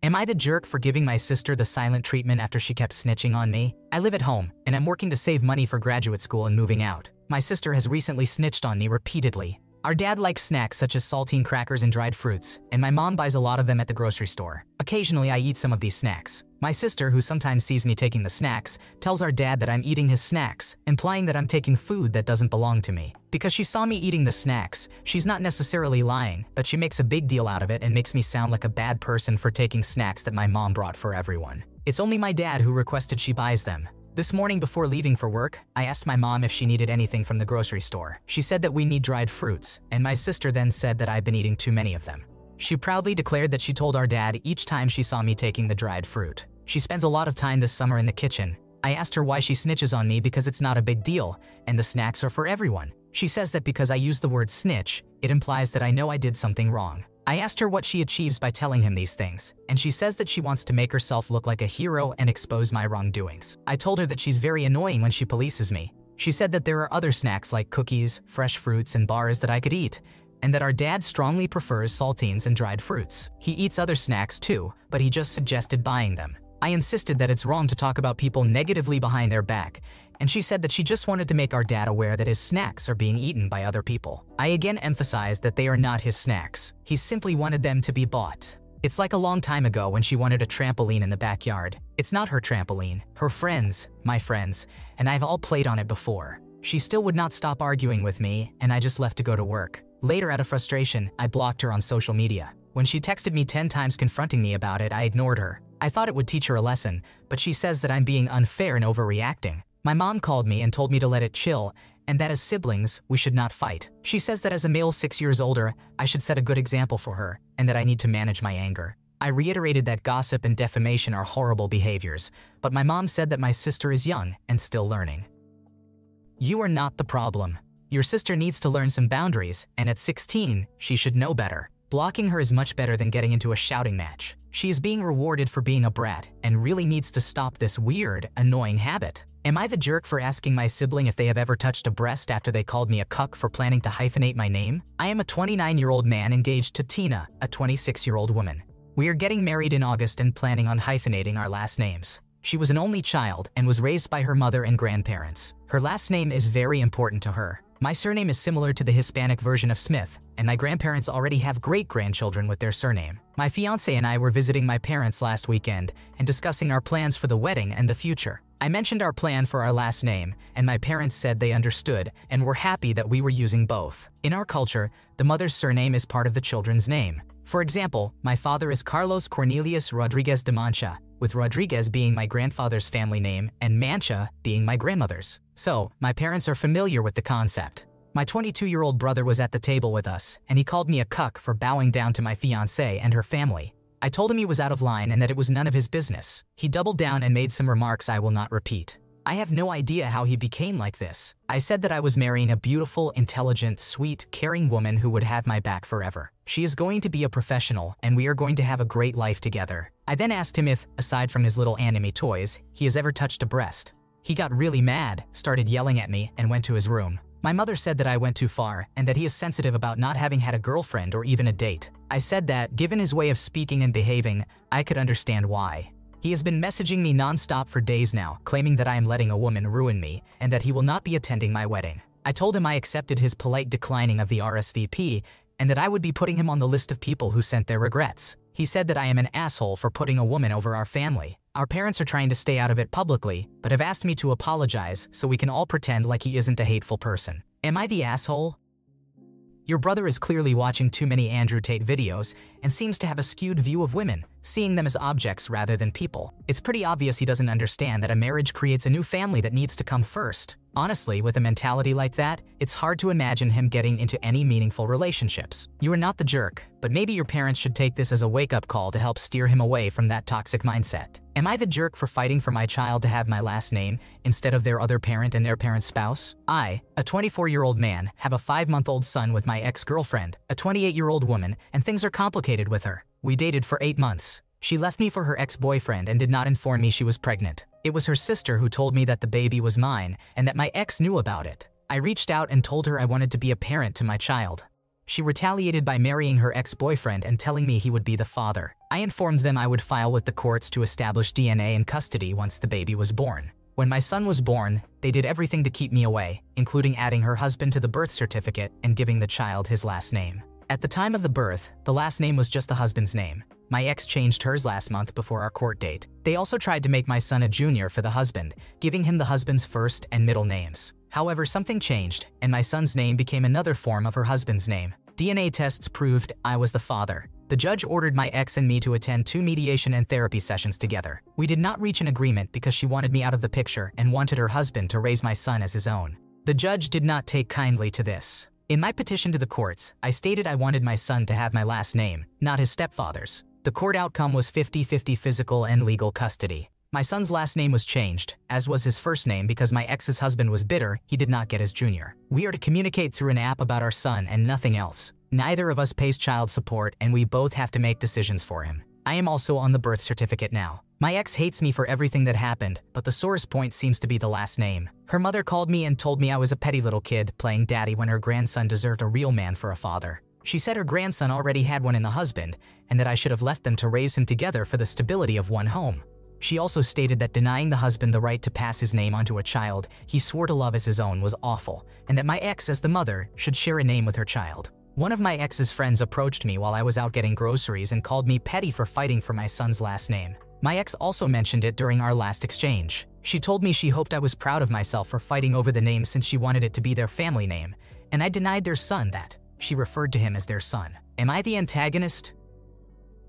Am I the jerk for giving my sister the silent treatment after she kept snitching on me? I live at home, and I'm working to save money for graduate school and moving out. My sister has recently snitched on me repeatedly. Our dad likes snacks such as saltine crackers and dried fruits, and my mom buys a lot of them at the grocery store. Occasionally, I eat some of these snacks. My sister, who sometimes sees me taking the snacks, tells our dad that I'm eating his snacks, implying that I'm taking food that doesn't belong to me. Because she saw me eating the snacks, she's not necessarily lying, but she makes a big deal out of it and makes me sound like a bad person for taking snacks that my mom brought for everyone. It's only my dad who requested she buys them. This morning before leaving for work, I asked my mom if she needed anything from the grocery store. She said that we need dried fruits, and my sister then said that I've been eating too many of them. She proudly declared that she told our dad each time she saw me taking the dried fruit. She spends a lot of time this summer in the kitchen. I asked her why she snitches on me because it's not a big deal, and the snacks are for everyone. She says that because I use the word snitch, it implies that I know I did something wrong. I asked her what she achieves by telling him these things, and she says that she wants to make herself look like a hero and expose my wrongdoings. I told her that she's very annoying when she polices me. She said that there are other snacks like cookies, fresh fruits, and bars that I could eat, and that our dad strongly prefers saltines and dried fruits. He eats other snacks too, but he just suggested buying them. I insisted that it's wrong to talk about people negatively behind their back, and she said that she just wanted to make our dad aware that his snacks are being eaten by other people. I again emphasized that they are not his snacks. He simply wanted them to be bought. It's like a long time ago when she wanted a trampoline in the backyard. It's not her trampoline, her friends, my friends, and I've all played on it before. She still would not stop arguing with me, and I just left to go to work. Later, out of frustration, I blocked her on social media. When she texted me 10 times confronting me about it, I ignored her. I thought it would teach her a lesson, but she says that I'm being unfair and overreacting. My mom called me and told me to let it chill, and that as siblings, we should not fight. She says that as a male 6 years older, I should set a good example for her, and that I need to manage my anger. I reiterated that gossip and defamation are horrible behaviors, but my mom said that my sister is young and still learning. You are not the problem. Your sister needs to learn some boundaries, and at 16, she should know better. Blocking her is much better than getting into a shouting match. She is being rewarded for being a brat and really needs to stop this weird, annoying habit. Am I the jerk for asking my sibling if they have ever touched a breast after they called me a cuck for planning to hyphenate my name? I am a 29-year-old man engaged to Tina, a 26-year-old woman. We are getting married in August and planning on hyphenating our last names. She was an only child and was raised by her mother and grandparents. Her last name is very important to her. My surname is similar to the Hispanic version of Smith, and my grandparents already have great-grandchildren with their surname. My fiancé and I were visiting my parents last weekend and discussing our plans for the wedding and the future. I mentioned our plan for our last name, and my parents said they understood and were happy that we were using both. In our culture, the mother's surname is part of the children's name. For example, my father is Carlos Cornelius Rodriguez de Mancha, with Rodriguez being my grandfather's family name and Mancha being my grandmother's. So, my parents are familiar with the concept. My 22-year-old brother was at the table with us, and he called me a cuck for bowing down to my fiancée and her family. I told him he was out of line and that it was none of his business. He doubled down and made some remarks I will not repeat. I have no idea how he became like this. I said that I was marrying a beautiful, intelligent, sweet, caring woman who would have my back forever. She is going to be a professional, and we are going to have a great life together. I then asked him if, aside from his little anime toys, he has ever touched a breast. He got really mad, started yelling at me, and went to his room. My mother said that I went too far and that he is sensitive about not having had a girlfriend or even a date. I said that, given his way of speaking and behaving, I could understand why. He has been messaging me non-stop for days now, claiming that I am letting a woman ruin me and that he will not be attending my wedding. I told him I accepted his polite declining of the RSVP and that I would be putting him on the list of people who sent their regrets. He said that I am an asshole for putting a woman over our family. Our parents are trying to stay out of it publicly, but have asked me to apologize so we can all pretend like he isn't a hateful person. Am I the asshole? Your brother is clearly watching too many Andrew Tate videos and seems to have a skewed view of women, seeing them as objects rather than people. It's pretty obvious he doesn't understand that a marriage creates a new family that needs to come first. Honestly, with a mentality like that, it's hard to imagine him getting into any meaningful relationships. You are not the jerk, but maybe your parents should take this as a wake-up call to help steer him away from that toxic mindset. Am I the jerk for fighting for my child to have my last name instead of their other parent and their parent's spouse? I, a 24-year-old man, have a 5-month-old son with my ex-girlfriend, a 28-year-old woman, and things are complicated with her. We dated for 8 months. She left me for her ex-boyfriend and did not inform me she was pregnant. It was her sister who told me that the baby was mine and that my ex knew about it. I reached out and told her I wanted to be a parent to my child. She retaliated by marrying her ex-boyfriend and telling me he would be the father. I informed them I would file with the courts to establish DNA and custody once the baby was born. When my son was born, they did everything to keep me away, including adding her husband to the birth certificate and giving the child his last name. At the time of the birth, the last name was just the husband's name. My ex changed hers last month before our court date. They also tried to make my son a junior for the husband, giving him the husband's first and middle names. However, something changed, and my son's name became another form of her husband's name. DNA tests proved I was the father. The judge ordered my ex and me to attend 2 mediation and therapy sessions together. We did not reach an agreement because she wanted me out of the picture and wanted her husband to raise my son as his own. The judge did not take kindly to this. In my petition to the courts, I stated I wanted my son to have my last name, not his stepfather's. The court outcome was 50-50 physical and legal custody. My son's last name was changed, as was his first name, because my ex's husband was bitter he did not get his junior. We are to communicate through an app about our son and nothing else. Neither of us pays child support and we both have to make decisions for him. I am also on the birth certificate now. My ex hates me for everything that happened, but the sorest point seems to be the last name. Her mother called me and told me I was a petty little kid playing daddy when her grandson deserved a real man for a father. She said her grandson already had one in the husband, and that I should have left them to raise him together for the stability of one home. She also stated that denying the husband the right to pass his name onto a child he swore to love as his own was awful, and that my ex, as the mother, should share a name with her child. One of my ex's friends approached me while I was out getting groceries and called me petty for fighting for my son's last name. My ex also mentioned it during our last exchange. She told me she hoped I was proud of myself for fighting over the name since she wanted it to be their family name, and I denied their son that. She referred to him as their son. Am I the antagonist?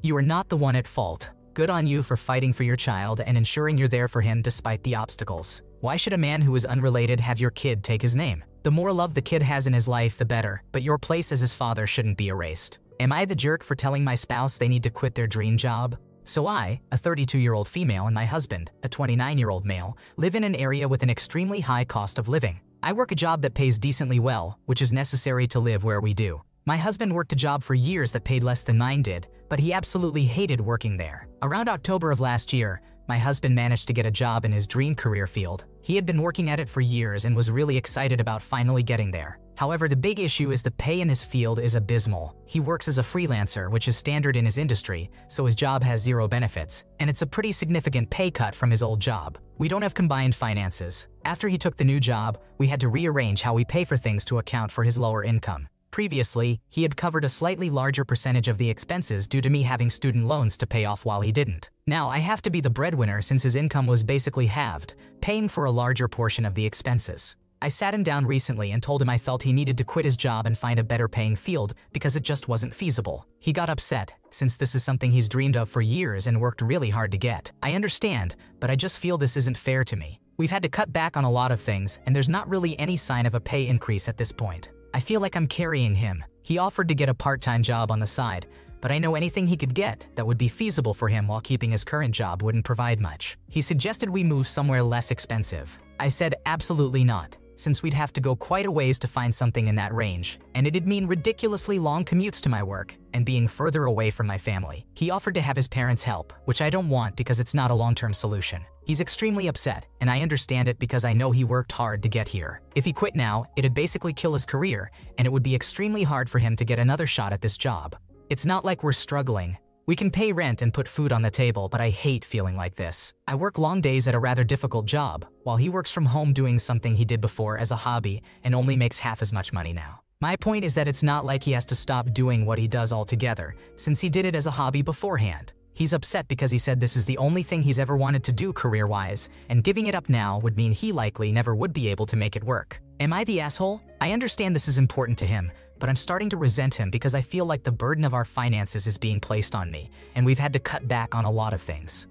You are not the one at fault. Good on you for fighting for your child and ensuring you're there for him despite the obstacles. Why should a man who is unrelated have your kid take his name? The more love the kid has in his life, the better, but your place as his father shouldn't be erased. Am I the jerk for telling my spouse they need to quit their dream job? So I, a 32-year-old female, and my husband, a 29-year-old male, live in an area with an extremely high cost of living. I work a job that pays decently well, which is necessary to live where we do. My husband worked a job for years that paid less than mine did, but he absolutely hated working there. Around October of last year, my husband managed to get a job in his dream career field. He had been working at it for years and was really excited about finally getting there. However, the big issue is the pay in his field is abysmal. He works as a freelancer, which is standard in his industry, so his job has zero benefits, and it's a pretty significant pay cut from his old job. We don't have combined finances. After he took the new job, we had to rearrange how we pay for things to account for his lower income. Previously, he had covered a slightly larger percentage of the expenses due to me having student loans to pay off while he didn't. Now I have to be the breadwinner since his income was basically halved, paying for a larger portion of the expenses. I sat him down recently and told him I felt he needed to quit his job and find a better paying field because it just wasn't feasible. He got upset, since this is something he's dreamed of for years and worked really hard to get. I understand, but I just feel this isn't fair to me. We've had to cut back on a lot of things, and there's not really any sign of a pay increase at this point. I feel like I'm carrying him. He offered to get a part-time job on the side, but I know anything he could get that would be feasible for him while keeping his current job wouldn't provide much. He suggested we move somewhere less expensive. I said absolutely not, since we'd have to go quite a ways to find something in that range, and it'd mean ridiculously long commutes to my work and being further away from my family. He offered to have his parents help, which I don't want because it's not a long-term solution. He's extremely upset, and I understand it because I know he worked hard to get here. If he quit now, it'd basically kill his career, and it would be extremely hard for him to get another shot at this job. It's not like we're struggling. We can pay rent and put food on the table, but I hate feeling like this. I work long days at a rather difficult job, while he works from home doing something he did before as a hobby and only makes half as much money now. My point is that it's not like he has to stop doing what he does altogether, since he did it as a hobby beforehand. He's upset because he said this is the only thing he's ever wanted to do career-wise, and giving it up now would mean he likely never would be able to make it work. Am I the asshole? I understand this is important to him, but I'm starting to resent him because I feel like the burden of our finances is being placed on me, and we've had to cut back on a lot of things.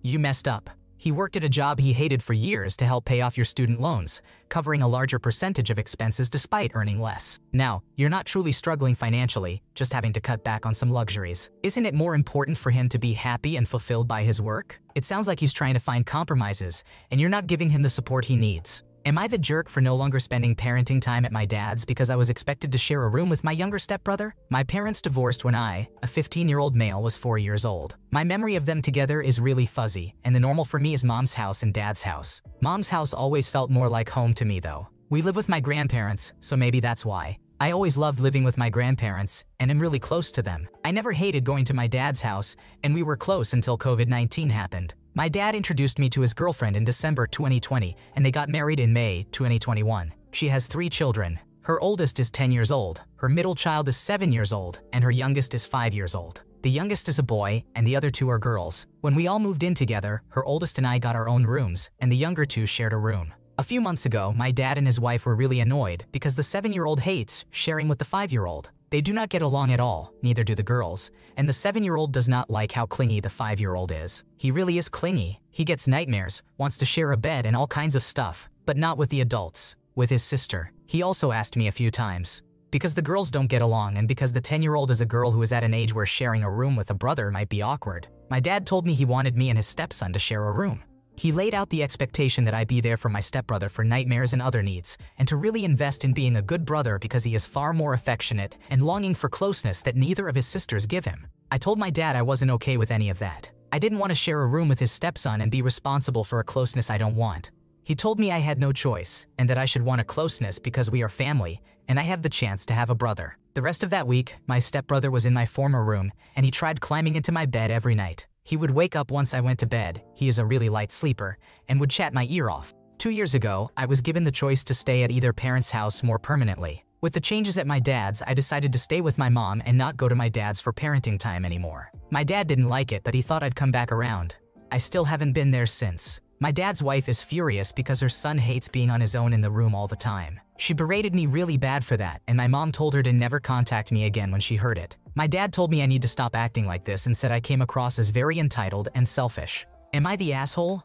You messed up. He worked at a job he hated for years to help pay off your student loans, covering a larger percentage of expenses despite earning less. Now, you're not truly struggling financially, just having to cut back on some luxuries. Isn't it more important for him to be happy and fulfilled by his work? It sounds like he's trying to find compromises, and you're not giving him the support he needs. Am I the jerk for no longer spending parenting time at my dad's because I was expected to share a room with my younger stepbrother? My parents divorced when I, a 15-year-old male, was 4 years old. My memory of them together is really fuzzy, and the normal for me is mom's house and dad's house. Mom's house always felt more like home to me though. We live with my grandparents, so maybe that's why. I always loved living with my grandparents, and am really close to them. I never hated going to my dad's house, and we were close until COVID-19 happened. My dad introduced me to his girlfriend in December 2020, and they got married in May 2021. She has 3 children. Her oldest is 10 years old, her middle child is 7 years old, and her youngest is 5 years old. The youngest is a boy, and the other 2 are girls. When we all moved in together, her oldest and I got our own rooms, and the younger 2 shared a room. A few months ago, my dad and his wife were really annoyed because the 7-year-old hates sharing with the 5-year-old. They do not get along at all, neither do the girls, and the 7-year-old does not like how clingy the 5-year-old is. He really is clingy. He gets nightmares, wants to share a bed and all kinds of stuff, but not with the adults, with his sister. He also asked me a few times. Because the girls don't get along and because the 10-year-old is a girl who is at an age where sharing a room with a brother might be awkward, my dad told me he wanted me and his stepson to share a room. He laid out the expectation that I be there for my stepbrother for nightmares and other needs, and to really invest in being a good brother because he is far more affectionate and longing for closeness that neither of his sisters give him. I told my dad I wasn't okay with any of that. I didn't want to share a room with his stepson and be responsible for a closeness I don't want. He told me I had no choice, and that I should want a closeness because we are family, and I have the chance to have a brother. The rest of that week, my stepbrother was in my former room, and he tried climbing into my bed every night. He would wake up once I went to bed, he is a really light sleeper, and would chat my ear off. 2 years ago, I was given the choice to stay at either parent's house more permanently. With the changes at my dad's, I decided to stay with my mom and not go to my dad's for parenting time anymore. My dad didn't like it, but he thought I'd come back around. I still haven't been there since. My dad's wife is furious because her son hates being on his own in the room all the time. She berated me really bad for that, and my mom told her to never contact me again when she heard it. My dad told me I need to stop acting like this and said I came across as very entitled and selfish. Am I the asshole?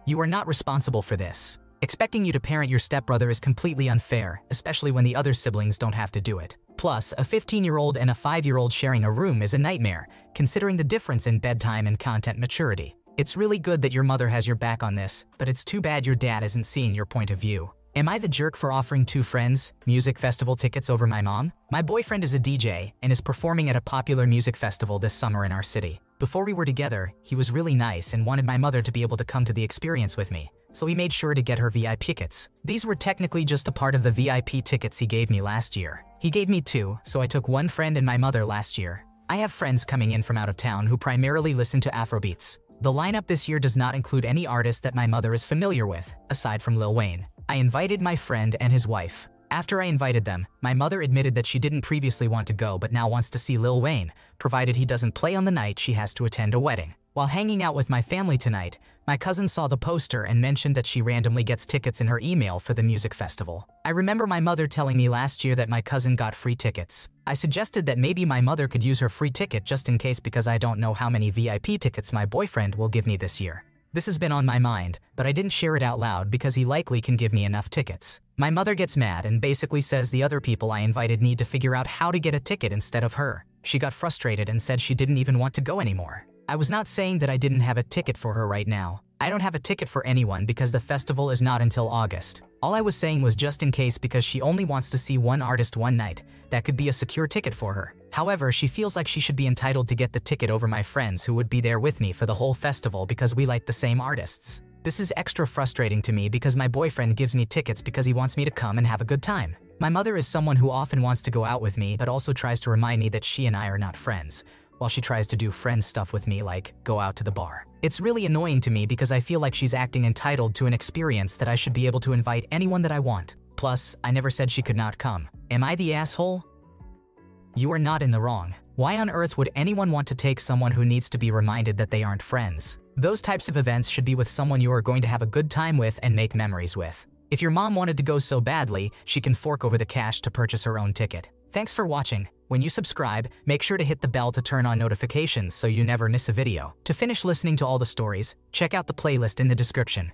You are not responsible for this. Expecting you to parent your stepbrother is completely unfair, especially when the other siblings don't have to do it. Plus, a 15-year-old and a 5-year-old sharing a room is a nightmare, considering the difference in bedtime and content maturity. It's really good that your mother has your back on this, but it's too bad your dad isn't seeing your point of view. Am I the jerk for offering 2 friends music festival tickets over my mom? My boyfriend is a DJ and is performing at a popular music festival this summer in our city. Before we were together, he was really nice and wanted my mother to be able to come to the experience with me, so he made sure to get her VIP tickets. These were technically just a part of the VIP tickets he gave me last year. He gave me 2, so I took 1 friend and my mother last year. I have friends coming in from out of town who primarily listen to Afrobeats. The lineup this year does not include any artist that my mother is familiar with, aside from Lil Wayne. I invited my friend and his wife. After I invited them, my mother admitted that she didn't previously want to go but now wants to see Lil Wayne, provided he doesn't play on the night she has to attend a wedding. While hanging out with my family tonight, my cousin saw the poster and mentioned that she randomly gets tickets in her email for the music festival. I remember my mother telling me last year that my cousin got free tickets. I suggested that maybe my mother could use her free ticket just in case because I don't know how many VIP tickets my boyfriend will give me this year. This has been on my mind, but I didn't share it out loud because he likely can give me enough tickets. My mother gets mad and basically says the other people I invited need to figure out how to get a ticket instead of her. She got frustrated and said she didn't even want to go anymore. I was not saying that I didn't have a ticket for her right now. I don't have a ticket for anyone because the festival is not until August. All I was saying was just in case because she only wants to see one artist one night, that could be a secure ticket for her. However, she feels like she should be entitled to get the ticket over my friends who would be there with me for the whole festival because we like the same artists. This is extra frustrating to me because my boyfriend gives me tickets because he wants me to come and have a good time. My mother is someone who often wants to go out with me but also tries to remind me that she and I are not friends, while she tries to do friend stuff with me like go out to the bar. It's really annoying to me because I feel like she's acting entitled to an experience that I should be able to invite anyone that I want. Plus, I never said she could not come. Am I the asshole? You are not in the wrong. Why on earth would anyone want to take someone who needs to be reminded that they aren't friends? Those types of events should be with someone you are going to have a good time with and make memories with. If your mom wanted to go so badly, she can fork over the cash to purchase her own ticket. Thanks for watching. When you subscribe, make sure to hit the bell to turn on notifications so you never miss a video. To finish listening to all the stories, check out the playlist in the description.